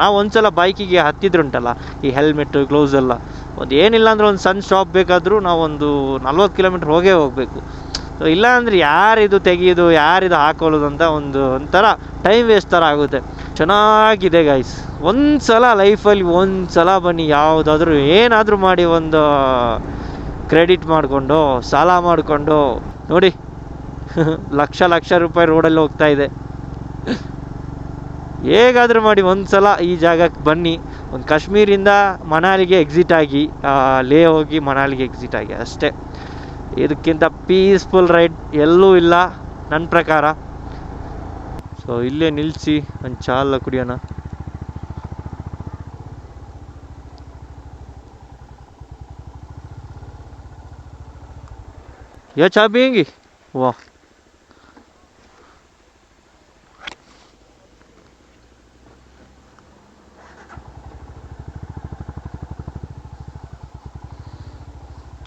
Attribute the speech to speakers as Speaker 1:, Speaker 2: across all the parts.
Speaker 1: ನಾವು ಒಂದ್ಸಲ ಬೈಕಿಗೆ ಹತ್ತಿದ್ರುಂಟಲ್ಲ ಈ ಹೆಲ್ಮೆಟ್ ಗ್ಲೌಸ್ ಎಲ್ಲ ಒಂದು ಏನಿಲ್ಲ ಅಂದರೆ ಒಂದು ಸಣ್ಣ ಸ್ಟಾಪ್ ಬೇಕಾದರೂ ನಾವೊಂದು 40 ಕಿಲೋಮೀಟ್ರ್ ಹೋಗಬೇಕು. ಸೊ ಇಲ್ಲ ಅಂದರೆ ಯಾರಿದು ತೆಗೆಯೋದು ಯಾರಿದು ಹಾಕೊಳ್ಳೋದು ಅಂತ ಒಂಥರ ಟೈಮ್ ವೇಸ್ಟ್ ಥರ ಆಗುತ್ತೆ. ಚೆನ್ನಾಗಿದೆ ಗೈಸ್, ಒಂದು ಸಲ ಲೈಫಲ್ಲಿ ಒಂದು ಸಲ ಬನ್ನಿ, ಯಾವುದಾದ್ರೂ ಏನಾದರೂ ಮಾಡಿ ಒಂದು ಕ್ರೆಡಿಟ್ ಮಾಡಿಕೊಂಡು ಸಾಲ ಮಾಡಿಕೊಂಡು ನೋಡಿ ಲಕ್ಷ ರೂಪಾಯಿ ರೋಡಲ್ಲಿ ಹೋಗ್ತಾ ಇದೆ. ಹೇಗಾದರೂ ಮಾಡಿ ಒಂದು ಸಲ ಈ ಜಾಗಕ್ಕೆ ಬನ್ನಿ. ಒಂದು ಕಾಶ್ಮೀರಿಂದ ಮನಾಲಿಗೆ ಎಕ್ಸಿಟ್ ಆಗಿ ಲೇ ಹೋಗಿ ಮನಾಲಿಗೆ ಎಕ್ಸಿಟ್ ಆಗಿ ಅಷ್ಟೇ. ಇದಕ್ಕಿಂತ ಪೀಸ್ಫುಲ್ ರೈಡ್ ಎಲ್ಲೂ ಇಲ್ಲ ನನ್ನ ಪ್ರಕಾರ. ಸೊ ಇಲ್ಲೇ ನಿಲ್ಲಿಸಿ ಒಂದು ಚಾ ಎಲ್ಲ ಕುಡಿಯೋಣ. ಯಾ ಚಾ पियेंगी? वाह,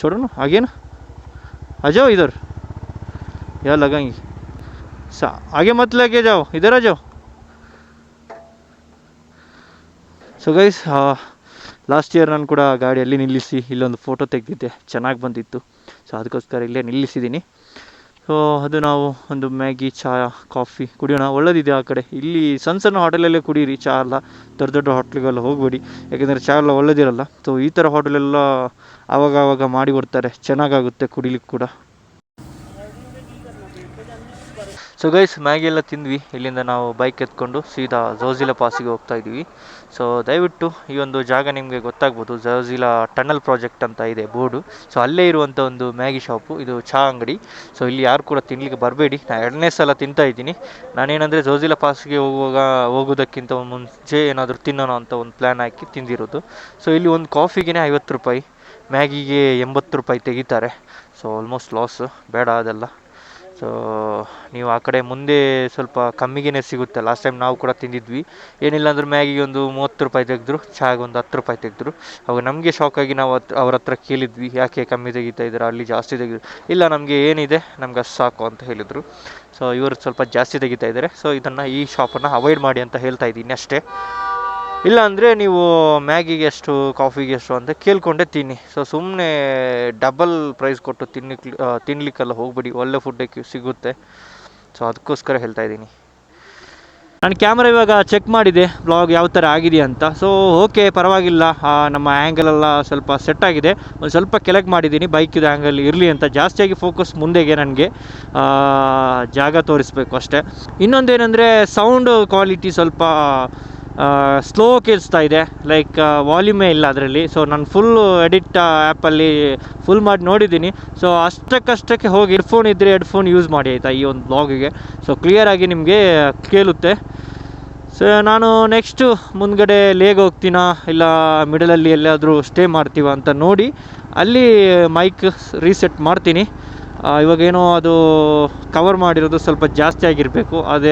Speaker 1: छोड़ो ना, आगे ना, आ जाओ इधर, यहाँ लगाएंगे. आगे मत लेके जाओ, इधर आ जाओ. ಸೊ ಗೈಸ್, ಲಾಸ್ಟ್ ಇಯರ್ ನಾನು ಕೂಡ ಗಾಡಿಯಲ್ಲಿ ನಿಲ್ಲಿಸಿ ಇಲ್ಲೊಂದು ಫೋಟೋ ತೆಗೆದಿದ್ದೆ, ಚೆನ್ನಾಗಿ ಬಂದಿತ್ತು. ಸೊ ಅದಕ್ಕೋಸ್ಕರ ಇಲ್ಲೇ ನಿಲ್ಲಿಸಿದ್ದೀನಿ. ಸೊ ಅದು ನಾವು ಒಂದು ಮ್ಯಾಗಿ ಚಾ ಕಾಫಿ ಕುಡಿಯೋಣ, ಒಳ್ಳೇದಿದೆ ಆ ಕಡೆ. ಇಲ್ಲಿ ಸಣ್ಣ ಹೋಟೆಲಲ್ಲೇ ಕುಡೀರಿ ಚಾ ಎಲ್ಲ, ದೊಡ್ಡ ಹೋಟ್ಲಿಗೆಲ್ಲ ಹೋಗಬೇಡಿ, ಯಾಕೆಂದರೆ ಚಾ ಎಲ್ಲ ಒಳ್ಳೇದಿರಲ್ಲ. ಸೊ ಈ ಥರ ಹೋಟೆಲೆಲ್ಲ ಆವಾಗ ಮಾಡಿ ಕೊಡ್ತಾರೆ, ಚೆನ್ನಾಗಾಗುತ್ತೆ ಕುಡಿಲಿಕ್ಕೆ ಕೂಡ. ಸೊ ಗೈಸ್, ಮ್ಯಾಗಿ ಎಲ್ಲ ತಿಂದ್ವಿ. ಇಲ್ಲಿಂದ ನಾವು ಬೈಕ್ ಎತ್ಕೊಂಡು ಸೀದಾ ಝೋಜಿಲಾ ಪಾಸಿಗೆ ಹೋಗ್ತಾ ಇದ್ದೀವಿ. ಸೊ ದಯವಿಟ್ಟು ಈ ಒಂದು ಜಾಗ ನಿಮಗೆ ಗೊತ್ತಾಗ್ಬೋದು, ಝೋಜಿಲಾ ಟನಲ್ ಪ್ರಾಜೆಕ್ಟ್ ಅಂತ ಇದೆ ಬೋರ್ಡು. ಸೊ ಅಲ್ಲೇ ಇರುವಂಥ ಒಂದು ಮ್ಯಾಗಿ ಶಾಪು, ಇದು ಚಹಾ ಅಂಗಡಿ. ಸೊ ಇಲ್ಲಿ ಯಾರು ಕೂಡ ತಿನ್ನಲಿಕ್ಕೆ ಬರಬೇಡಿ, ನಾನು 2ನೇ ಸಲ ತಿಂತಾ ಇದ್ದೀನಿ. ನಾನೇನಂದರೆ ಝೋಜಿಲಾ ಪಾಸ್ಗೆ ಹೋಗೋದಕ್ಕಿಂತ ಮುಂಚೆ ಏನಾದರೂ ತಿನ್ನೋಣ ಅಂತ ಒಂದು ಪ್ಲ್ಯಾನ್ ಹಾಕಿ ತಿಂದಿರೋದು. ಸೊ ಇಲ್ಲಿ ಒಂದು ಕಾಫಿಗೆ 50 ರೂಪಾಯಿ, ಮ್ಯಾಗಿಗೆ 80 ರೂಪಾಯಿ ತೆಗಿತಾರೆ. ಸೊ ಆಲ್ಮೋಸ್ಟ್ ಲಾಸ್, ಬೇಡ ಅದೆಲ್ಲ. ಸೊ ನೀವು ಆ ಕಡೆ ಮುಂದೆ ಸ್ವಲ್ಪ ಕಮ್ಮಿಗೆ ಸಿಗುತ್ತೆ. ಲಾಸ್ಟ್ ಟೈಮ್ ನಾವು ಕೂಡ ತಿಂದಿದ್ವಿ, ಏನಿಲ್ಲ ಅಂದ್ರೆ ಮ್ಯಾಗಿಗೆ ಒಂದು 30 ರೂಪಾಯಿ ತೆಗೆದ್ರು, ಚಾಗೆ ಒಂದು 10 ರೂಪಾಯಿ ತೆಗೆದ್ರು. ಅವಾಗ ನಮಗೆ ಶಾಕಾಗಿ ನಾವು ಅವ್ರ ಹತ್ರ ಕೇಳಿದ್ವಿ, ಯಾಕೆ ಕಮ್ಮಿ ತೆಗಿತಾ ಇದ್ದಾರೆ, ಅಲ್ಲಿ ಜಾಸ್ತಿ ತೆಗೆದ್ರು. ಇಲ್ಲ, ನಮಗೆ ಏನಿದೆ ನಮ್ಗೆ ಅಷ್ಟು ಸಾಕು ಅಂತ ಹೇಳಿದರು. ಸೊ ಇವರು ಸ್ವಲ್ಪ ಜಾಸ್ತಿ ತೆಗಿತಾ ಇದ್ದಾರೆ. ಸೊ ಈ ಶಾಪನ್ನು ಅವಾಯ್ಡ್ ಮಾಡಿ ಅಂತ ಹೇಳ್ತಾ ಇದ್ದೀನಿ ಅಷ್ಟೇ. ಇಲ್ಲ ಅಂದರೆ ನೀವು ಮ್ಯಾಗಿಗೆ ಎಷ್ಟು ಕಾಫಿಗೆ ಎಷ್ಟು ಅಂತ ಕೇಳ್ಕೊಂಡೆ ತಿನ್ನಿ. ಸೊ ಸುಮ್ಮನೆ ಡಬಲ್ ಪ್ರೈಸ್ ಕೊಟ್ಟು ತಿನ್ನಲಿಕ್ಕೆಲ್ಲ ಹೋಗ್ಬಿಡಿ, ಒಳ್ಳೆ ಫುಡ್ಡಕ್ಕೆ ಸಿಗುತ್ತೆ. ಸೊ ಅದಕ್ಕೋಸ್ಕರ ಹೇಳ್ತಾ ಇದ್ದೀನಿ. ನಾನು ಕ್ಯಾಮ್ರಾ ಇವಾಗ ಚೆಕ್ ಮಾಡಿದೆ ಬ್ಲಾಗ್ ಯಾವ ಥರ ಆಗಿದೆ ಅಂತ. ಸೊ ಓಕೆ, ಪರವಾಗಿಲ್ಲ, ನಮ್ಮ ಆ್ಯಂಗಲೆಲ್ಲ ಸ್ವಲ್ಪ ಸೆಟ್ ಆಗಿದೆ. ಒಂದು ಸ್ವಲ್ಪ ಕೆಳಗೆ ಮಾಡಿದ್ದೀನಿ, ಬೈಕಿದು ಆ್ಯಂಗಲ್ ಇರಲಿ ಅಂತ. ಜಾಸ್ತಿಯಾಗಿ ಫೋಕಸ್ ಮುಂದೆಗೆ ನನಗೆ ಜಾಗ ತೋರಿಸ್ಬೇಕು ಅಷ್ಟೇ. ಇನ್ನೊಂದೇನೆಂದರೆ ಸೌಂಡ್ ಕ್ವಾಲಿಟಿ ಸ್ವಲ್ಪ ಸ್ಲೋ ಕೇಳಿಸ್ತಾ ಇದೆ, ಲೈಕ್ ವಾಲ್ಯೂಮೇ ಇಲ್ಲ ಅದರಲ್ಲಿ. ಸೊ ನಾನು ಫುಲ್ಲು ಎಡಿಟ್ ಆ್ಯಪಲ್ಲಿ ಫುಲ್ ಮಾಡಿ ನೋಡಿದ್ದೀನಿ. ಸೊ ಅಷ್ಟಕ್ಕೆ ಹೋಗಿ ಹೆಡ್ಫೋನ್ ಇದ್ದರೆ ಹೆಡ್ಫೋನ್ ಯೂಸ್ ಮಾಡಿ ಆಯಿತಾ ಈ ಒಂದು ಬ್ಲಾಗಿಗೆ. ಸೊ ಕ್ಲಿಯರಾಗಿ ನಿಮಗೆ ಕೇಳುತ್ತೆ. ಸೊ ನಾನು ನೆಕ್ಸ್ಟು ಮುಂದ್ಗಡೆ ಲೇಗ್ ಹೋಗ್ತೀನಾ ಇಲ್ಲ ಮಿಡಲಲ್ಲಿ ಎಲ್ಲಾದರೂ ಸ್ಟೇ ಮಾಡ್ತೀವ ಅಂತ ನೋಡಿ ಅಲ್ಲಿ ಮೈಕ್ ರೀಸೆಟ್ ಮಾಡ್ತೀನಿ. ಇವಾಗೇನೋ ಅದು ಕವರ್ ಮಾಡಿರೋದು ಸ್ವಲ್ಪ ಜಾಸ್ತಿ ಆಗಿರಬೇಕು, ಅದೇ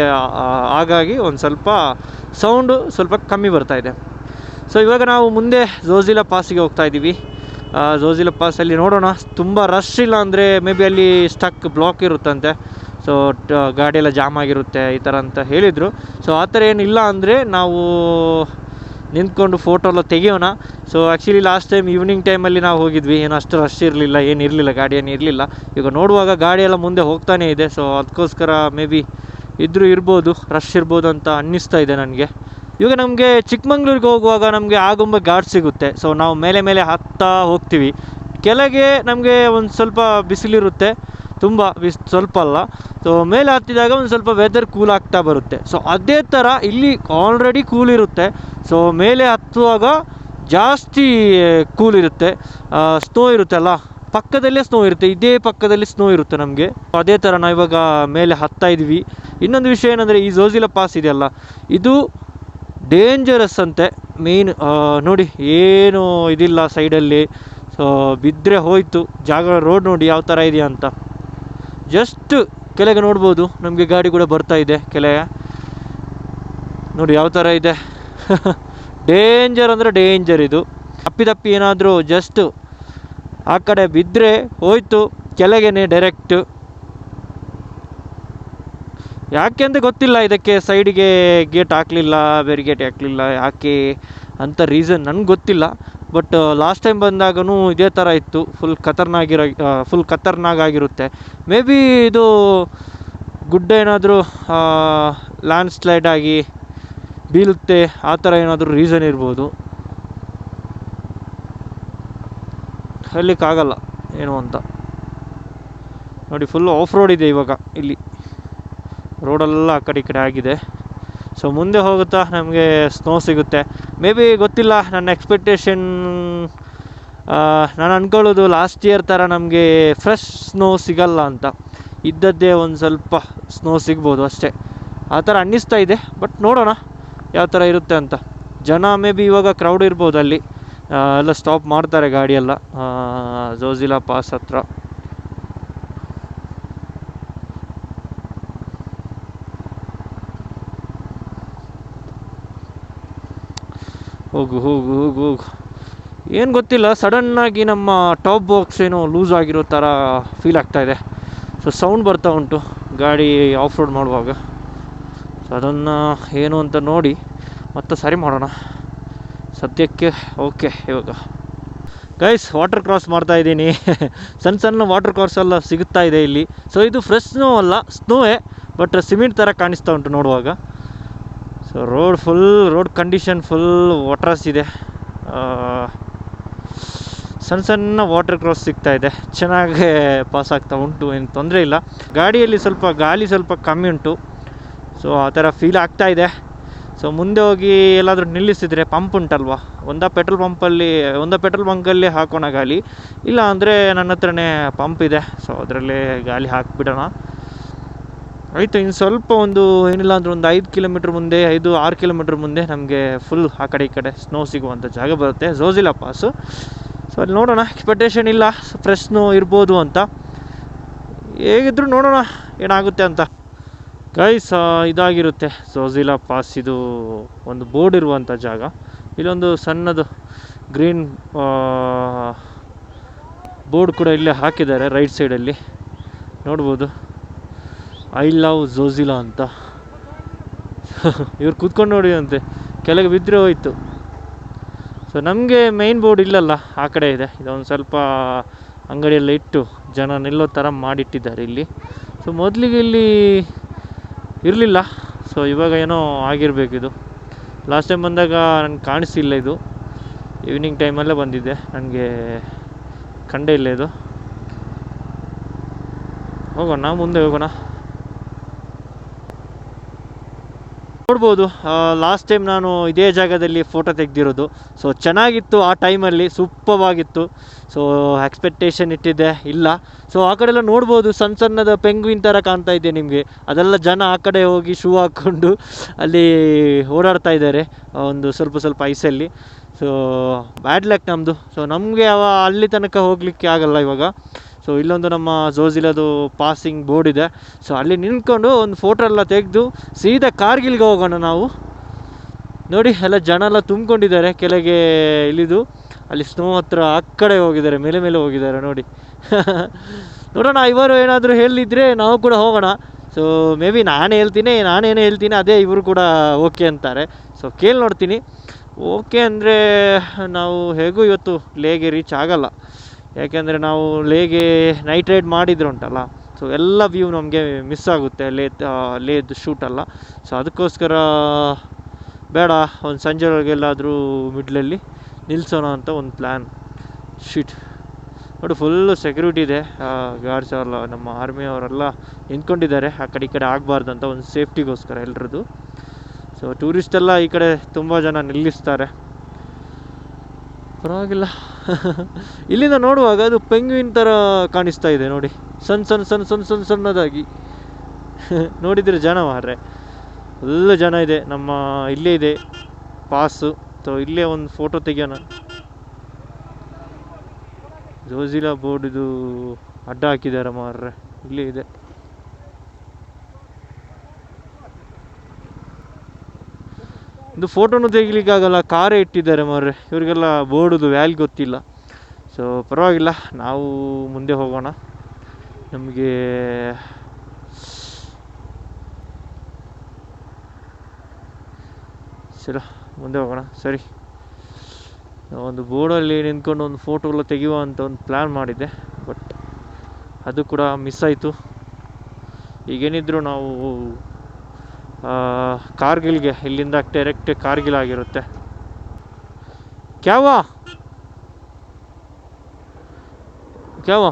Speaker 1: ಹಾಗಾಗಿ ಒಂದು ಸ್ವಲ್ಪ ಸೌಂಡು ಸ್ವಲ್ಪ ಕಮ್ಮಿ ಬರ್ತಾಯಿದೆ. ಸೊ ಇವಾಗ ನಾವು ಮುಂದೆ ಝೋಜಿಲಾ ಪಾಸಿಗೆ ಹೋಗ್ತಾ ಇದ್ದೀವಿ. ಝೋಜಿಲಾ ಪಾಸಲ್ಲಿ ನೋಡೋಣ, ತುಂಬ ರಶ್ ಇಲ್ಲ ಅಂದರೆ ಮೇ ಬಿ ಅಲ್ಲಿ ಸ್ಟಕ್ ಬ್ಲಾಕ್ ಇರುತ್ತಂತೆ. ಸೊ ಗಾಡಿಯೆಲ್ಲ ಜಾಮ್ ಆಗಿರುತ್ತೆ ಈ ಥರ ಅಂತ ಹೇಳಿದರು. ಸೊ ಆ ಥರ ಏನಿಲ್ಲ ಅಂದರೆ ನಾವು ನಿಂತ್ಕೊಂಡು ಫೋಟೋ ಎಲ್ಲ ತೆಗಿಯೋಣ. So actually last time evening ಟೈಮಲ್ಲಿ ನಾವು ಹೋಗಿದ್ವಿ, ಏನು ಅಷ್ಟು ರಶ್ ಇರಲಿಲ್ಲ, ಏನಿರಲಿಲ್ಲ, ಗಾಡಿ ಏನು ಇರಲಿಲ್ಲ. ಈಗ ನೋಡುವಾಗ ಗಾಡಿಯೆಲ್ಲ ಮುಂದೆ ಹೋಗ್ತಾನೇ ಇದೆ. ಸೊ ಅದಕ್ಕೋಸ್ಕರ ಮೇ ಬಿ ಇರ್ಬೋದು, ರಶ್ ಇರ್ಬೋದು ಅಂತ ಅನ್ನಿಸ್ತಾ ಇದೆ ನನಗೆ. ಇವಾಗ ನಮಗೆ ಚಿಕ್ಕಮಂಗ್ಳೂರಿಗೆ ಹೋಗುವಾಗ ನಮಗೆ ಆಗುಂಬೆ ಘಾಟ್ ಸಿಗುತ್ತೆ. ಸೊ ನಾವು ಮೇಲೆ ಹತ್ತಾ ಹೋಗ್ತೀವಿ. ಕೆಳಗೆ ನಮಗೆ ಒಂದು ಸ್ವಲ್ಪ ಬಿಸಿಲಿರುತ್ತೆ, ತುಂಬ ಸ್ವಲ್ಪ ಅಲ್ಲ. ಸೊ ಮೇಲೆ ಹತ್ತಿದಾಗ ಒಂದು ಸ್ವಲ್ಪ ವೆದರ್ ಕೂಲ್ ಆಗ್ತಾ ಬರುತ್ತೆ. ಸೊ ಅದೇ ಥರ ಇಲ್ಲಿ ಆಲ್ರೆಡಿ ಕೂಲ್ ಇರುತ್ತೆ. ಸೊ ಮೇಲೆ ಹತ್ತುವಾಗ ಜಾಸ್ತಿ ಕೂಲ್ ಇರುತ್ತೆ. ಸ್ನೋ ಇರುತ್ತಲ್ಲ, ಪಕ್ಕದಲ್ಲೇ ಸ್ನೋ ಇರುತ್ತೆ, ಇದೇ ಪಕ್ಕದಲ್ಲಿ ಸ್ನೋ ಇರುತ್ತೆ ನಮಗೆ. ಅದೇ ಥರ ನಾವು ಇವಾಗ ಮೇಲೆ ಹತ್ತಾ ಇದ್ವಿ. ಇನ್ನೊಂದು ವಿಷಯ ಏನಂದರೆ, ಈ ಝೋಜಿಲಾ ಪಾಸ್ ಇದೆಯಲ್ಲ, ಇದು ಡೇಂಜರಸ್ ಅಂತೆ. ಮೇಯ್ನ್ ನೋಡಿ, ಏನು ಇದಿಲ್ಲ ಸೈಡಲ್ಲಿ. ಸೊ ಬಿದ್ದರೆ ಹೋಯಿತು. ರೋಡ್ ನೋಡಿ ಯಾವ ಥರ ಇದೆಯಾ ಅಂತ. ಜಸ್ಟ್ ಕೆಳಗೆ ನೋಡ್ಬೋದು, ನಮಗೆ ಗಾಡಿ ಕೂಡ ಬರ್ತಾ ಇದೆ ಕೆಳಗೆ ನೋಡಿ ಯಾವ ಥರ ಇದೆ. ಡೇಂಜರ್ ಅಂದರೆ ಡೇಂಜರ್ ಇದು. ತಪ್ಪಿ ಏನಾದರೂ ಜಸ್ಟ್ ಆ ಕಡೆ ಬಿದ್ದರೆ ಹೋಯ್ತು, ಕೆಳಗೇನೆ ಡೈರೆಕ್ಟ್. ಯಾಕೆ ಅಂತ ಗೊತ್ತಿಲ್ಲ, ಇದಕ್ಕೆ ಸೈಡಿಗೆ ಗೇಟ್ ಹಾಕಲಿಲ್ಲ, ಬ್ಯಾರಿಗೇಟ್ ಹಾಕಲಿಲ್ಲ, ಯಾಕೆ ಅಂತ ರೀಸನ್ ನನಗೆ ಗೊತ್ತಿಲ್ಲ. ಬಟ್ ಲಾಸ್ಟ್ ಟೈಮ್ ಬಂದಾಗೂ ಇದೇ ಥರ ಇತ್ತು, ಫುಲ್ ಖತರ್ನಾಕ್ ಆಗಿರುತ್ತೆ. ಮೇ ಬಿ ಇದು ಗುಡ್ಡ ಏನಾದರೂ ಲ್ಯಾಂಡ್ ಸ್ಲೈಡ್ ಆಗಿ ಬೀಳುತ್ತೆ, ಆ ಥರ ಏನಾದರೂ ರೀಸನ್ ಇರ್ಬೋದು. ಹೇಳಲಿಕ್ಕಾಗಲ್ಲ ಏನು ಅಂತ. ನೋಡಿ, ಫುಲ್ ಆಫ್ ರೋಡ್ ಇದೆ ಇವಾಗ. ಇಲ್ಲಿ ರೋಡೆಲ್ಲ ಆ ಕಡೆ ಈ ಕಡೆ ಆಗಿದೆ. ಸೊ ಮುಂದೆ ಹೋಗುತ್ತಾ ನಮಗೆ ಸ್ನೋ ಸಿಗುತ್ತೆ. ಮೇ ಬಿ ಗೊತ್ತಿಲ್ಲ, ನನ್ನ ಎಕ್ಸ್ಪೆಕ್ಟೇಷನ್, ನಾನು ಅಂದ್ಕೊಳ್ಳೋದು ಲಾಸ್ಟ್ ಇಯರ್ ಥರ ನಮಗೆ ಫ್ರೆಶ್ ಸ್ನೋ ಸಿಗಲ್ಲ ಅಂತ. ಇದ್ದದ್ದೇ ಒಂದು ಸ್ವಲ್ಪ ಸ್ನೋ ಸಿಗ್ಬೋದು ಅಷ್ಟೇ, ಆ ಥರ ಅನ್ನಿಸ್ತಾ ಇದೆ. ಬಟ್ ನೋಡೋಣ ಯಾವ ಥರ ಇರುತ್ತೆ ಅಂತ. ಜನ ಮೇ ಬಿ ಇವಾಗ ಕ್ರೌಡ್ ಇರ್ಬೋದು, ಅಲ್ಲಿ ಎಲ್ಲ ಸ್ಟಾಪ್ ಮಾಡ್ತಾರೆ ಗಾಡಿಯೆಲ್ಲ ಜೋಜಿಲಾ ಪಾಸ್ ಹತ್ರ. ಹೋಗು ಹೋಗು ಹೋಗು ಹೋಗು. ಏನು ಗೊತ್ತಿಲ್ಲ, ಸಡನ್ನಾಗಿ ನಮ್ಮ ಟಾಪ್ ಬಾಕ್ಸ್ ಏನೋ ಲೂಸ್ ಆಗಿರೋ ಥರ ಫೀಲ್ ಆಗ್ತಾಯಿದೆ. ಸೊ ಸೌಂಡ್ ಬರ್ತಾ ಉಂಟು ಗಾಡಿ ಆಫ್ ರೋಡ್ ಮಾಡುವಾಗ. ಸೊ ಅದನ್ನು ಏನು ಅಂತ ನೋಡಿ ಮತ್ತೆ ಸರಿ ಮಾಡೋಣ. ಸದ್ಯಕ್ಕೆ ಓಕೆ. ಇವಾಗ ಗೈಸ್ ವಾಟರ್ ಕ್ರಾಸ್ ಮಾಡ್ತಾ ಇದ್ದೀನಿ. ಸಣ್ಣ ಸಣ್ಣ ವಾಟರ್ ಕ್ರಾಸ್ ಎಲ್ಲ ಸಿಗುತ್ತಾ ಇದೆ ಇಲ್ಲಿ. ಸೊ ಇದು ಫ್ರೆಶ್ ಸ್ನೋ ಅಲ್ಲ, ಸ್ನೋವೇ, ಬಟ್ ಸಿಮೆಂಟ್ ಥರ ಕಾಣಿಸ್ತಾ ಉಂಟು ನೋಡುವಾಗ. So road condition full waters ಇದೆ. ಸಣ್ಣ ಸಣ್ಣ ವಾಟರ್ ಕ್ರಾಸ್ ಸಿಗ್ತಾ ಇದೆ, ಚೆನ್ನಾಗಿ ಪಾಸ್ ಆಗ್ತಾ ಉಂಟು, ಏನು ತೊಂದರೆ ಇಲ್ಲ. ಗಾಡಿಯಲ್ಲಿ ಸ್ವಲ್ಪ ಗಾಳಿ ಸ್ವಲ್ಪ ಕಮ್ಮಿ ಉಂಟು, ಸೊ ಆ ಥರ ಫೀಲ್ ಆಗ್ತಾ ಇದೆ. ಸೊ ಮುಂದೆ ಹೋಗಿ ಎಲ್ಲಾದರೂ ನಿಲ್ಲಿಸಿದರೆ ಪಂಪ್ ಉಂಟಲ್ವ, ಒಂದೇ ಪೆಟ್ರೋಲ್ ಬಂಕಲ್ಲಿ ಹಾಕೋಣ ಗಾಳಿ, ಇಲ್ಲ ಅಂದರೆ ನನ್ನ ಹತ್ರನೇ ಪಂಪ್ ಇದೆ. ಸೊ ಅದರಲ್ಲೇ ಗಾಳಿ ಹಾಕಿಬಿಡೋಣ. ಆಯಿತು. ಇನ್ನು ಸ್ವಲ್ಪ ಏನಿಲ್ಲ ಅಂದರೆ ಒಂದು 5 ಕಿಲೋಮೀಟ್ರ್ ಮುಂದೆ, 5-6 ಕಿಲೋಮೀಟ್ರ್ ಮುಂದೆ ನಮಗೆ ಫುಲ್ ಆ ಕಡೆ ಈ ಕಡೆ ಸ್ನೋ ಸಿಗುವಂಥ ಜಾಗ ಬರುತ್ತೆ, ಜೋಜಿಲಾ ಪಾಸು. ಸೊ ಅಲ್ಲಿ ನೋಡೋಣ, ಎಕ್ಸ್ಪೆಕ್ಟೇಷನ್ ಇಲ್ಲ ಫ್ರೆಶ್ ಸ್ನೋ ಇರ್ಬೋದು ಅಂತ. ಹೇಗಿದ್ರು ನೋಡೋಣ ಏನಾಗುತ್ತೆ ಅಂತ. ಗೈಸ್ ಇದಾಗಿರುತ್ತೆ ಜೋಜಿಲಾ ಪಾಸ್. ಇದು ಒಂದು ಬೋರ್ಡ್ ಇರುವಂಥ ಜಾಗ. ಇಲ್ಲೊಂದು ಸಣ್ಣದು ಗ್ರೀನ್ ಬೋರ್ಡ್ ಕೂಡ ಇಲ್ಲೇ ಹಾಕಿದ್ದಾರೆ, ರೈಟ್ ಸೈಡಲ್ಲಿ ನೋಡ್ಬೋದು, ಐ ಲವ್ ಜೋಜಿಲಾ ಅಂತ. ಇವ್ರು ಕೂತ್ಕೊಂಡು ನೋಡಿದಂತೆ, ಕೆಳಗೆ ಬಿದ್ದರೆ ಹೋಯ್ತು. ಸೊ ನಮಗೆ ಮೈನ್ ಬೋರ್ಡ್ ಇಲ್ಲಲ್ಲ, ಆ ಕಡೆ ಇದೆ. ಇದೊಂದು ಸ್ವಲ್ಪ ಅಂಗಡಿಯೆಲ್ಲ ಇಟ್ಟು ಜನ ನಿಲ್ಲೋ ಥರ ಮಾಡಿಟ್ಟಿದ್ದಾರೆ ಇಲ್ಲಿ. ಸೊ ಮೊದಲಿಗೆ ಇಲ್ಲಿ ಇರಲಿಲ್ಲ, ಸೊ ಇವಾಗ ಏನೋ ಆಗಿರಬೇಕಿದು. ಲಾಸ್ಟ್ ಟೈಮ್ ಬಂದಾಗ ನನಗೆ ಕಾಣಿಸಿಲ್ಲ ಇದು. ಈವ್ನಿಂಗ್ ಟೈಮಲ್ಲೇ ಬಂದಿದ್ದೆ, ನನಗೆ ಕಂಡೇ ಇಲ್ಲ ಇದು. ಹೋಗೋಣ, ಮುಂದೆ ಹೋಗೋಣ. ನೋಡ್ಬೋದು, ಲಾಸ್ಟ್ ಟೈಮ್ ನಾನು ಇದೇ ಜಾಗದಲ್ಲಿ ಫೋಟೋ ತೆಗೆದಿರೋದು. ಸೊ ಚೆನ್ನಾಗಿತ್ತು ಆ ಟೈಮಲ್ಲಿ, ಸೂಪರ್ವಾಗಿತ್ತು. ಸೊ ಎಕ್ಸ್ಪೆಕ್ಟೇಷನ್ ಇಟ್ಟಿದ್ದೆ, ಇಲ್ಲ. ಸೊ ಆ ಕಡೆ ಎಲ್ಲ ನೋಡ್ಬೋದು, ಸಣ್ಣದ ಪೆಂಗ್ವಿನ್ ಥರ ಕಾಣ್ತಾ ಇದೆ ನಿಮಗೆ. ಅದೆಲ್ಲ ಜನ ಆ ಕಡೆ ಹೋಗಿ ಶೂ ಹಾಕ್ಕೊಂಡು ಅಲ್ಲಿ ಓಡಾಡ್ತಾ ಇದ್ದಾರೆ ಒಂದು ಸ್ವಲ್ಪ ಐಸಲ್ಲಿ. ಸೊ ಬ್ಯಾಡ್ ಲಕ್ ನಮ್ಮದು. ಸೊ ನಮಗೆ ಅಲ್ಲಿ ತನಕ ಹೋಗಲಿಕ್ಕೆ ಆಗಲ್ಲ ಇವಾಗ. ಸೊ ಇಲ್ಲೊಂದು ನಮ್ಮ ಜೋಜಿಲಾದು ಪಾಸಿಂಗ್ ಬೋರ್ಡ್ ಇದೆ. ಸೊ ಅಲ್ಲಿ ನಿಂತ್ಕೊಂಡು ಒಂದು ಫೋಟೋ ಎಲ್ಲ ತೆಗೆದು ಸೀದಾ ಕಾರ್ಗಿಲ್ಗೆ ಹೋಗೋಣ ನಾವು. ನೋಡಿ, ಎಲ್ಲ ಜನ ಎಲ್ಲ ತುಂಬಿಕೊಂಡಿದ್ದಾರೆ ಕೆಳಗೆ ಇಳಿದು. ಅಲ್ಲಿ ಸ್ನೋ ಹತ್ರ ಆ ಕಡೆ ಹೋಗಿದ್ದಾರೆ, ಮೇಲೆ ಹೋಗಿದ್ದಾರೆ ನೋಡಿ. ನೋಡೋಣ, ಇವರು ಏನಾದರೂ ಹೇಳಿದ್ರೆ ನಾವು ಕೂಡ ಹೋಗೋಣ. ಸೊ ಮೇ ಬಿ ನಾನೇನು ಹೇಳ್ತೀನಿ ಅದೇ ಇವರು ಕೂಡ ಓಕೆ ಅಂತಾರೆ. ಸೊ ಕೇಳಿ ನೋಡ್ತೀನಿ. ಓಕೆ ಅಂದರೆ ನಾವು ಹೇಗೂ ಇವತ್ತು ಲೇಗೆ ರೀಚ್ ಆಗಲ್ಲ, ಯಾಕೆಂದರೆ ನಾವು ಲೇಗೆ ನೈಟ್ ರೈಡ್ ಮಾಡಿದ್ರುಂಟಲ್ಲ. ಸೊ ಎಲ್ಲ ವ್ಯೂ ನಮಗೆ ಮಿಸ್ ಆಗುತ್ತೆ ಲೇದು ಶೂಟಲ್ಲ. ಸೊ ಅದಕ್ಕೋಸ್ಕರ ಬೇಡ, ಒಂದು ಸಂಜೆ ಒಳಗೆಲ್ಲಾದರೂ ಮಿಡ್ಲಲ್ಲಿ ನಿಲ್ಲಿಸೋಣ ಅಂತ ಒಂದು ಪ್ಲ್ಯಾನ್. ಶೀಟ್ ನೋಡಿ, ಫುಲ್ಲು ಸೆಕ್ಯೂರಿಟಿ ಇದೆ. ಗಾರ್ಡ್ಸ್ ಎಲ್ಲ, ನಮ್ಮ ಆರ್ಮಿಯವರೆಲ್ಲ ನಿಂತ್ಕೊಂಡಿದ್ದಾರೆ, ಆ ಕಡೆ ಈ ಕಡೆ ಆಗಬಾರ್ದು ಅಂತ ಒಂದು ಸೇಫ್ಟಿಗೋಸ್ಕರ ಎಲ್ರದ್ದು. ಸೊ ಟೂರಿಸ್ಟೆಲ್ಲ ಈ ಕಡೆ ತುಂಬ ಜನ ನಿಲ್ಲಿಸ್ತಾರೆ, ಪರವಾಗಿಲ್ಲ. ಇಲ್ಲಿಂದ ನೋಡುವಾಗ ಅದು ಪೆಂಗ್ವಿನ್ ಥರ ಕಾಣಿಸ್ತಾ ಇದೆ ನೋಡಿ, ಸಣ್ಣದಾಗಿ. ನೋಡಿದರೆ ಜನ ಮಾರ್ರೆ, ಫುಲ್ಲು ಜನ ಇದೆ. ನಮ್ಮ ಇಲ್ಲೇ ಇದೆ ಪಾಸು. ಸೊ ಇಲ್ಲೇ ಒಂದು ಫೋಟೋ ತೆಗಿಯೋಣ. ಜೋಜಿಲಾ ಬೋರ್ಡ್ ಇದು ಅಡ್ಡ ಹಾಕಿದ್ದಾರೆ ಮಾರ್ರೆ, ಇಲ್ಲೇ ಇದೆ. ಇದು ಫೋಟೋನು ತೆಗಿಲಿಕ್ಕಾಗಲ್ಲ, ಕಾರೇ ಇಟ್ಟಿದ್ದಾರೆ ಮಾರ್ರೆ. ಇವರಿಗೆಲ್ಲ ಬೋರ್ಡುದು ವ್ಯಾಲ್ಯೂ ಗೊತ್ತಿಲ್ಲ. ಸೊ ಪರವಾಗಿಲ್ಲ, ನಾವು ಮುಂದೆ ಹೋಗೋಣ. ನಮಗೆ ಚಲೋ ಮುಂದೆ ಹೋಗೋಣ. ಸರಿ, ಒಂದು ಬೋರ್ಡಲ್ಲಿ ನಿಂತ್ಕೊಂಡು ಒಂದು ಫೋಟೋ ಎಲ್ಲ ತೆಗೆಯುವ ಅಂತ ಒಂದು ಪ್ಲ್ಯಾನ್ ಮಾಡಿದ್ದೆ, ಬಟ್ ಅದು ಕೂಡ ಮಿಸ್ ಆಯಿತು. ಈಗೇನಿದ್ರು ನಾವು ಕಾರ್ಗಿಲ್ಗೆ, ಇಲ್ಲಿಂದ ಡೈರೆಕ್ಟ್ ಕಾರ್ಗಿಲ್ ಆಗಿರುತ್ತೆ. ಕ್ಯಾವಾ ಕ್ಯಾವಾ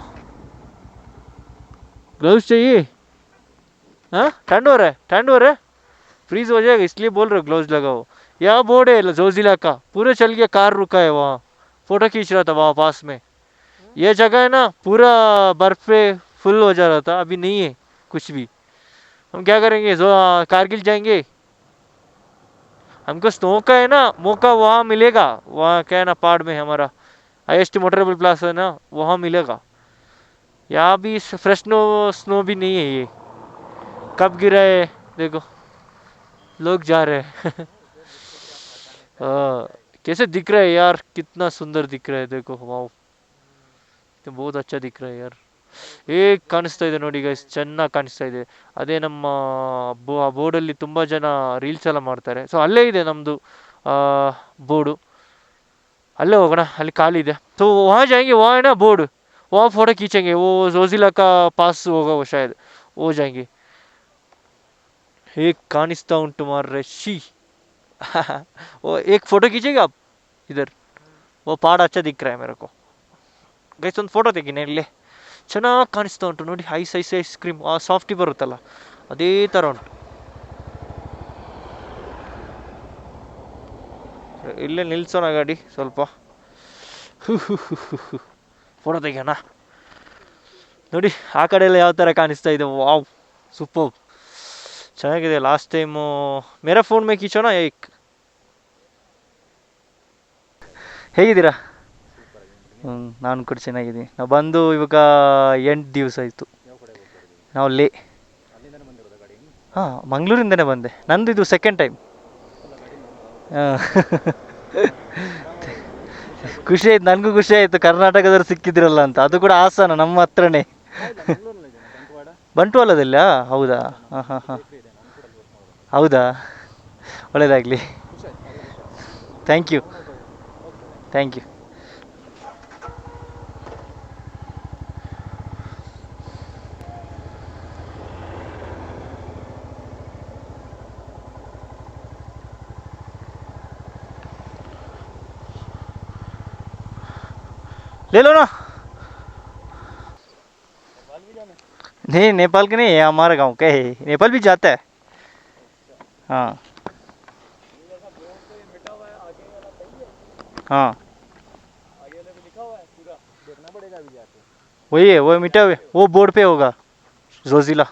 Speaker 1: ग्लव्स चाहिए? हाँ, ठंड हो रहा है, फ्रीज हो जाएगा, इसलिए बोल रहे हो ग्लव्स लगाओ. यहाँ बोर्ड है जोजिला का, पूरा चल गया, कार रुका है वहाँ, फोटो खींच रहा था वहाँ पास में. ये जगह है ना, पूरा बर्फ पे फुल हो जा रहा था, अभी नहीं है कुछ भी. हम क्या करेंगे, जो कारगिल जाएंगे, हमको स्नो का है ना मौका वहाँ मिलेगा. वहाँ क्या है ना, पहाड़ में हमारा हाईएस्ट मोटरेबल प्लास है ना, वहाँ मिलेगा. यहाँ भी फ्रेश स्नो भी नहीं है. ये कब गिरा है देखो, लोग जा रहे हैं. कैसे दिख रहा है यार, कितना सुंदर दिख रहा है, देखो वाओ, तो बहुत अच्छा दिख रहा है यार. ಹೇಗೆ ಕಾಣಿಸ್ತಾ ಇದೆ ನೋಡಿ ಗೈಸ್, ಚೆನ್ನಾಗಿ ಕಾಣಿಸ್ತಾ ಇದೆ. ಅದೇ ನಮ್ಮ ಬೋರ್ಡಲ್ಲಿ ತುಂಬ ಜನ ರೀಲ್ಸ್ ಎಲ್ಲ ಮಾಡ್ತಾರೆ. ಸೊ ಅಲ್ಲೇ ಇದೆ ನಮ್ಮದು ಬೋರ್ಡು, ಅಲ್ಲೇ ಹೋಗೋಣ, ಅಲ್ಲಿ ಖಾಲಿ ಇದೆ. ಸೊ ವहाँ जाएंगे, वहाँ है ना बोर्ड, वहाँ फोटो खींचेंगे. वो जोजिला का पास होगा वो, शायद हो जाएंगे. एक कानिस्ता उंटू मार रहे शी. वो एक फोटो खींचेगा आप इधर, वो पहाड़ अच्छा दिख रहा है मेरे को. ಗೈಸ್ ಒಂದು ಫೋಟೋ ತೆಗಿನೇ, ಇಲ್ಲೇ ಚೆನ್ನಾಗಿ ಕಾಣಿಸ್ತಾ ಉಂಟು ನೋಡಿ. ಐಸ್ ಕ್ರೀಮ್ ಆ ಸಾಫ್ಟಿ ಬರುತ್ತಲ್ಲ, ಅದೇ ಥರ ಉಂಟು. ಇಲ್ಲೇ ನಿಲ್ಸೋಣ ಗಾಡಿ ಸ್ವಲ್ಪ, ಫೋಟೋ ತೆಗಿಯೋಣ. ನೋಡಿ ಆ ಕಡೆ ಎಲ್ಲ ಯಾವ ಥರ ಕಾಣಿಸ್ತಾ ಇದೆ, ವಾವ್ ಸೂಪರ್ ಚೆನ್ನಾಗಿದೆ. ಲಾಸ್ಟ್ ಟೈಮು ಮೇರಾ ಫೋನ್ ಮೇ ಕಿಚೋಣ. ಹೇಗಿದ್ದೀರಾ? ನಾನು ಕೂಡ ಚೆನ್ನಾಗಿದ್ದೀನಿ. ನಾವು ಬಂದು ಇವಾಗ 8 ದಿವಸ ಆಯಿತು. ನಾವು ಹಾಂ, ಮಂಗಳೂರಿಂದನೇ ಬಂದೆ. ನಂದು ಇದು ಸೆಕೆಂಡ್ ಟೈಮ್. ಖುಷಿ ಆಯ್ತು, ನನಗೂ ಖುಷಿ ಆಯಿತು ಕರ್ನಾಟಕದವ್ರು ಸಿಕ್ಕಿದ್ರಲ್ಲ ಅಂತ. ಅದು ಕೂಡ ಹಾಸನ, ನಮ್ಮ ಹತ್ರನೇ, ಬಂಟ್ವಾಳದಲ್ಲ. ಹೌದಾ? ಹಾಂ ಹಾಂ ಹಾಂ, ಹೌದಾ, ಒಳ್ಳೆಯದಾಗಲಿ. Thank you. ले लो ना. नहीं, नेपाल के नहीं है, हमारा गांव का है. नेपाल भी जाता है. हाँ हाँ, वही है, वो मिटा हुआ, वो बोर्ड पे होगा जोजिला.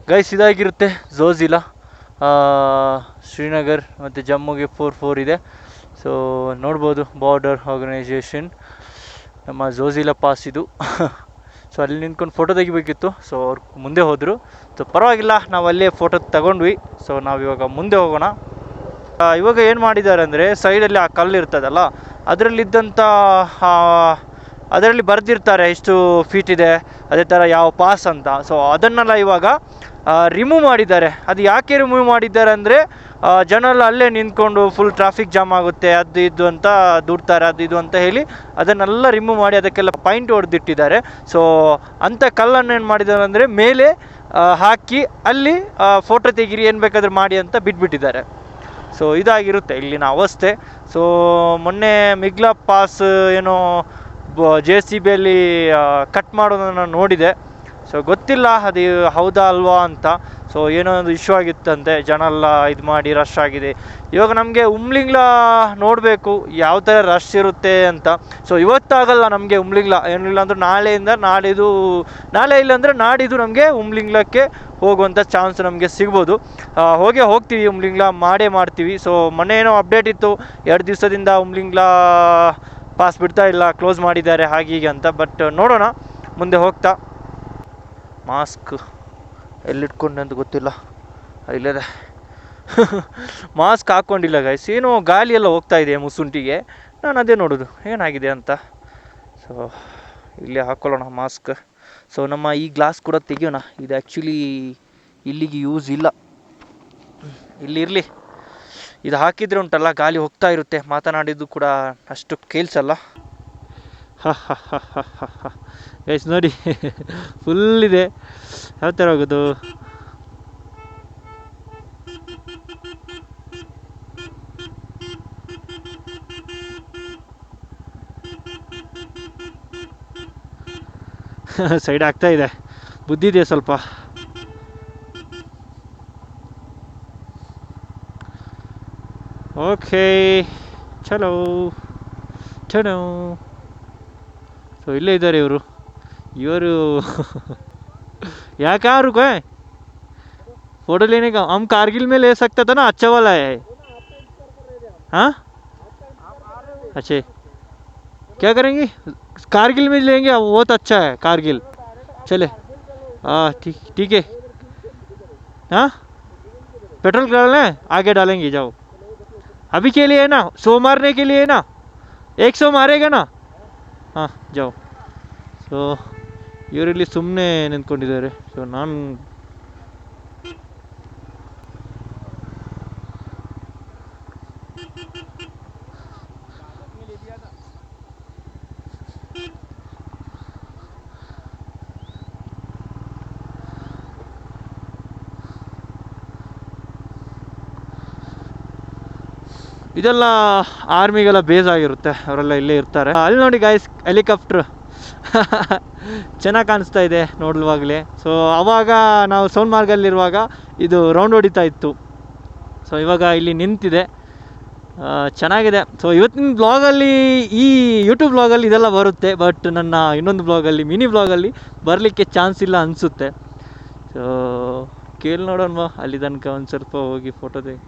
Speaker 1: ಗೈಸ್ ಇದಾಗಿರುತ್ತೆ ಝೋಜಿಲಾ. ಶ್ರೀನಗರ್ ಮತ್ತು ಜಮ್ಮುಗೆ 4 ಇದೆ. ಸೊ ನೋಡ್ಬೋದು, ಬಾರ್ಡರ್ ಆರ್ಗನೈಜೇಷನ್ ನಮ್ಮ ಝೋಜಿಲಾ ಪಾಸ್ ಇದು. ಸೊ ಅಲ್ಲಿ ನಿಂತ್ಕೊಂಡು ಫೋಟೋ ತೆಗಿಬೇಕಿತ್ತು. ಸೊ ಅವ್ರು ಮುಂದೆ ಹೋದರು. ಸೊ ಪರವಾಗಿಲ್ಲ, ನಾವು ಅಲ್ಲೇ ಫೋಟೋ ತಗೊಂಡ್ವಿ. ಸೊ ನಾವಿವಾಗ ಮುಂದೆ ಹೋಗೋಣ. ಇವಾಗ ಏನು ಮಾಡಿದ್ದಾರೆ ಅಂದರೆ, ಸೈಡಲ್ಲಿ ಆ ಕಲ್ಲು ಇರ್ತದಲ್ಲ, ಅದರಲ್ಲಿ ಬರೆದಿರ್ತಾರೆ ಎಷ್ಟು ಫೀಟ್ ಇದೆ, ಅದೇ ಥರ ಯಾವ ಪಾಸ್ ಅಂತ. ಸೊ ಅದನ್ನೆಲ್ಲ ಇವಾಗ ರಿಮೂವ್ ಮಾಡಿದ್ದಾರೆ. ಅದು ಯಾಕೆ ರಿಮೂವ್ ಮಾಡಿದ್ದಾರೆ ಅಂದರೆ, ಜನ ಎಲ್ಲ ಅಲ್ಲೇ ನಿಂತ್ಕೊಂಡು ಫುಲ್ ಟ್ರಾಫಿಕ್ ಜಾಮ್ ಆಗುತ್ತೆ, ಅದು ಇದು ಅಂತ ದುಡ್ತಾರೆ, ಅದು ಇದು ಅಂತ ಹೇಳಿ ಅದನ್ನೆಲ್ಲ ರಿಮೂವ್ ಮಾಡಿ ಅದಕ್ಕೆಲ್ಲ ಪಾಯಿಂಟ್ ಹೊಡೆದಿಟ್ಟಿದ್ದಾರೆ. ಸೊ ಅಂಥ ಕಲ್ಲನ್ನು ಏನು ಮಾಡಿದ್ದಾರೆ ಅಂದರೆ, ಮೇಲೆ ಹಾಕಿ ಅಲ್ಲಿ ಫೋಟೋ ತೆಗೀರಿ, ಏನು ಬೇಕಾದರೂ ಮಾಡಿ ಅಂತ ಬಿಟ್ಬಿಟ್ಟಿದ್ದಾರೆ. ಸೊ ಇದಾಗಿರುತ್ತೆ ಇಲ್ಲಿನ ಅವಸ್ಥೆ. ಸೊ ಮೊನ್ನೆ ಮಿಗ್ಲಾ ಪಾಸ್ ಏನೋ JCBಯಲ್ಲಿ ಕಟ್ ಮಾಡೋದನ್ನು ನೋಡಿದೆ. ಸೊ ಗೊತ್ತಿಲ್ಲ ಅದು ಹೌದಾ ಅಲ್ವಾ ಅಂತ. ಸೊ ಏನೋ ಒಂದು ಇಶ್ಯೂ ಆಗಿತ್ತಂತೆ, ಜನ ಎಲ್ಲ ಇದು ಮಾಡಿ ರಶ್ ಆಗಿದೆ. ಇವಾಗ ನಮಗೆ ಉಮ್ಲಿಂಗ್ಲಾ ನೋಡಬೇಕು ಯಾವ ಥರ ರಶ್ ಇರುತ್ತೆ ಅಂತ. ಸೊ ಇವತ್ತಾಗಲ್ಲ ನಮಗೆ ಉಮ್ಲಿಂಗ್ಲಾ, ಏನಿಲ್ಲ ಅಂದ್ರೆ ನಾಳೆ ಇಲ್ಲಾಂದರೆ ನಾಡಿದ್ದು ನಮಗೆ ಉಮ್ಲಿಂಗ್ಲಕ್ಕೆ ಹೋಗುವಂಥ ಚಾನ್ಸ್ ನಮಗೆ ಸಿಗ್ಬೋದು. ಹೋಗ್ತೀವಿ, ಉಮ್ಲಿಂಗ್ಲಾ ಮಾಡ್ತೀವಿ. ಸೊ ಮೊನ್ನೆ ಏನೋ ಅಪ್ಡೇಟ್ ಇತ್ತು, 2 ದಿವಸದಿಂದ ಉಮ್ಲಿಂಗ್ಲಾ ಪಾಸ್ ಬಿಡ್ತಾ ಇಲ್ಲ, ಕ್ಲೋಸ್ ಮಾಡಿದ್ದಾರೆ ಹೀಗೆ ಅಂತ. ಬಟ್ ನೋಡೋಣ ಮುಂದೆ ಹೋಗ್ತಾ. ಮಾಸ್ಕ್ ಎಲ್ಲಿಟ್ಕೊಂಡೆ ಅಂತ ಗೊತ್ತಿಲ್ಲ, ಇಲ್ಲದೆ ಮಾಸ್ಕ್ ಹಾಕ್ಕೊಂಡಿಲ್ಲ ಗೈಸ್. ಏನೋ ಗಾಳಿ ಎಲ್ಲ ಹೋಗ್ತಾ ಇದೆ ಮುಸುಂಟಿಗೆ, ನಾನು ಅದೇ ನೋಡೋದು ಏನಾಗಿದೆ ಅಂತ. ಸೊ ಇಲ್ಲಿ ಹಾಕ್ಕೊಳ್ಳೋಣ ಮಾಸ್ಕ್. ಸೊ ನಮ್ಮ ಈ ಗ್ಲಾಸ್ ಕೂಡ ತೆಗಿಯೋಣ. ಇದು ಆ್ಯಕ್ಚುಲಿ ಇಲ್ಲಿಗೆ ಯೂಸ್ ಇಲ್ಲ, ಇಲ್ಲಿ ಇರಲಿ. ಇದು ಹಾಕಿದರೆ ಉಂಟಲ್ಲ ಗಾಳಿ ಹೋಗ್ತಾ ಇರುತ್ತೆ, ಮಾತನಾಡಿದ್ದು ಕೂಡ ಅಷ್ಟು ಕೇಳಿಸಲ್ಲ. ಗೈಸ್ ನೋಡಿ ಫುಲ್ ಇದೆ. ಯಾವ ಥರ ಹೋಗೋದು? ಸೈಡ್ ಆಗ್ತಾ ಇದೆ, ಬುದ್ಧಿ ಇದೆ ಸ್ವಲ್ಪ. ಓಕೆ ಚಲೋ ಚಲೋ. ಸೊ ಇಲ್ಲೇ ಇದ್ದಾರೆ ಇವರು ಯಾಕೆ रुको है फोटो लेने का? हम कारगिल में ले सकता था ना, अच्छा वाला है। हाँ अच्छे क्या करेंगे? कारगिल में लेंगे, बहुत अच्छा है कारगिल। चले हाँ ठीक है। हाँ पेट्रोल डालना है, आगे डालेंगे, जाओ। अभी के लिए है ना, 100 मारने के लिए है ना, 100 मारेगा ना। ಹಾಂ ಜಾವ್. ಸೊ ಇವರಲ್ಲಿ ಸುಮ್ಮನೆ ನಿಂತ್ಕೊಂಡಿದ್ದಾರೆ. ಸೊ ನಾನು ಇದೆಲ್ಲ ಆರ್ಮಿಗೆಲ್ಲ ಬೇಸ್ ಆಗಿರುತ್ತೆ, ಅವರೆಲ್ಲ ಇಲ್ಲೇ ಇರ್ತಾರೆ. ಅಲ್ಲಿ ನೋಡಿ ಗಾಯ್ಸ್ ಹೆಲಿಕಾಪ್ಟ್ರ್ ಚೆನ್ನಾಗಿ ಕಾಣಿಸ್ತಾ ಇದೆ ನೋಡುವಾಗಲೇ. ಸೊ ಆವಾಗ ನಾವು ಸೋನ್ಮಾರ್ಗಲ್ಲಿರುವಾಗ ಇದು ರೌಂಡ್ ಹೊಡಿತಾ ಇತ್ತು. ಸೊ ಇವಾಗ ಇಲ್ಲಿ ನಿಂತಿದೆ, ಚೆನ್ನಾಗಿದೆ. ಸೊ ಇವತ್ತಿನ ಬ್ಲಾಗಲ್ಲಿ, ಈ ಯೂಟ್ಯೂಬ್ ಬ್ಲಾಗಲ್ಲಿ ಇದೆಲ್ಲ ಬರುತ್ತೆ, ಬಟ್ ನನ್ನ ಇನ್ನೊಂದು ಬ್ಲಾಗಲ್ಲಿ, ಮಿನಿ ಬ್ಲಾಗಲ್ಲಿ ಬರಲಿಕ್ಕೆ ಚಾನ್ಸ್ ಇಲ್ಲ ಅನಿಸುತ್ತೆ. ಸೊ ಕೇಳಿ ನೋಡೋಣ ಅಲ್ಲಿ ತನಕ ಒಂದು ಸ್ವಲ್ಪ ಹೋಗಿ ಫೋಟೋ ತೆಗಿ.